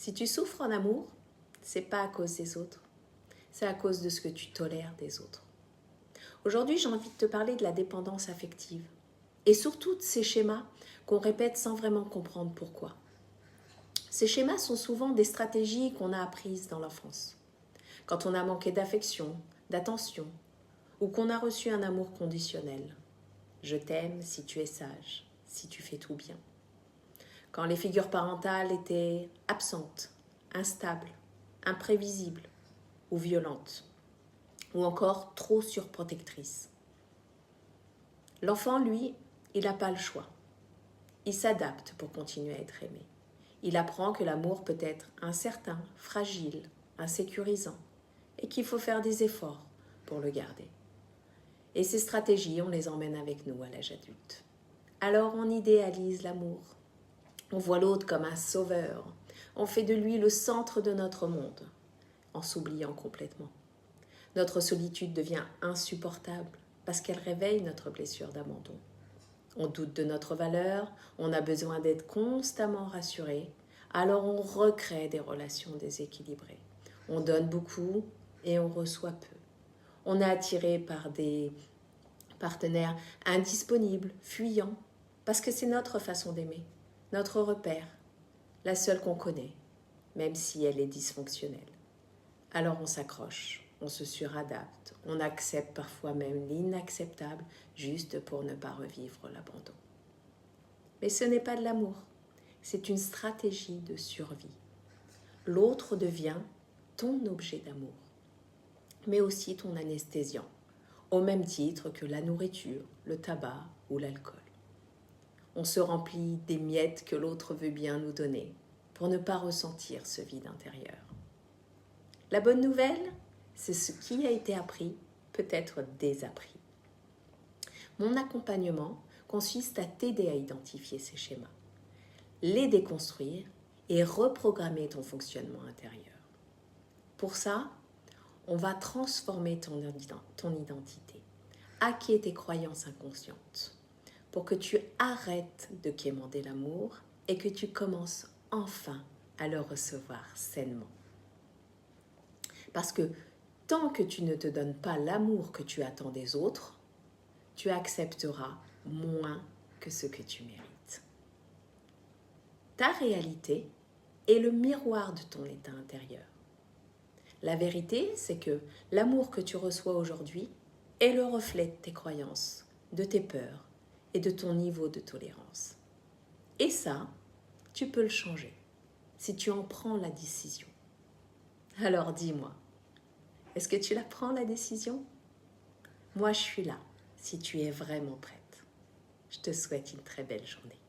Si tu souffres en amour, c'est pas à cause des autres, c'est à cause de ce que tu tolères des autres. Aujourd'hui, j'ai envie de te parler de la dépendance affective et surtout de ces schémas qu'on répète sans vraiment comprendre pourquoi. Ces schémas sont souvent des stratégies qu'on a apprises dans l'enfance. Quand on a manqué d'affection, d'attention, ou qu'on a reçu un amour conditionnel. Je t'aime si tu es sage, si tu fais tout bien. Quand les figures parentales étaient absentes, instables, imprévisibles ou violentes, ou encore trop surprotectrices. L'enfant, lui, il n'a pas le choix. Il s'adapte pour continuer à être aimé. Il apprend que l'amour peut être incertain, fragile, insécurisant, et qu'il faut faire des efforts pour le garder. Et ces stratégies, on les emmène avec nous à l'âge adulte. Alors on idéalise l'amour. On voit l'autre comme un sauveur. On fait de lui le centre de notre monde, en s'oubliant complètement. Notre solitude devient insupportable parce qu'elle réveille notre blessure d'abandon. On doute de notre valeur, on a besoin d'être constamment rassuré, alors on recrée des relations déséquilibrées. On donne beaucoup et on reçoit peu. On est attiré par des partenaires indisponibles, fuyants, parce que c'est notre façon d'aimer, notre repère, la seule qu'on connaît, même si elle est dysfonctionnelle. Alors on s'accroche, on se suradapte, on accepte parfois même l'inacceptable juste pour ne pas revivre l'abandon. Mais ce n'est pas de l'amour, c'est une stratégie de survie. L'autre devient ton objet d'amour, mais aussi ton anesthésiant, au même titre que la nourriture, le tabac ou l'alcool. On se remplit des miettes que l'autre veut bien nous donner pour ne pas ressentir ce vide intérieur. La bonne nouvelle, c'est ce qui a été appris peut être désappris. Mon accompagnement consiste à t'aider à identifier ces schémas, les déconstruire et reprogrammer ton fonctionnement intérieur. Pour ça, on va transformer ton identité, hacker tes croyances inconscientes pour que tu arrêtes de quémander l'amour et que tu commences enfin à le recevoir sainement. Parce que tant que tu ne te donnes pas l'amour que tu attends des autres, tu accepteras moins que ce que tu mérites. Ta réalité est le miroir de ton état intérieur. La vérité, c'est que l'amour que tu reçois aujourd'hui est le reflet de tes croyances, de tes peurs et de ton niveau de tolérance. Et ça, tu peux le changer si tu en prends la décision. Alors dis-moi, est-ce que tu la prends la décision ? Moi, je suis là si tu es vraiment prête. Je te souhaite une très belle journée.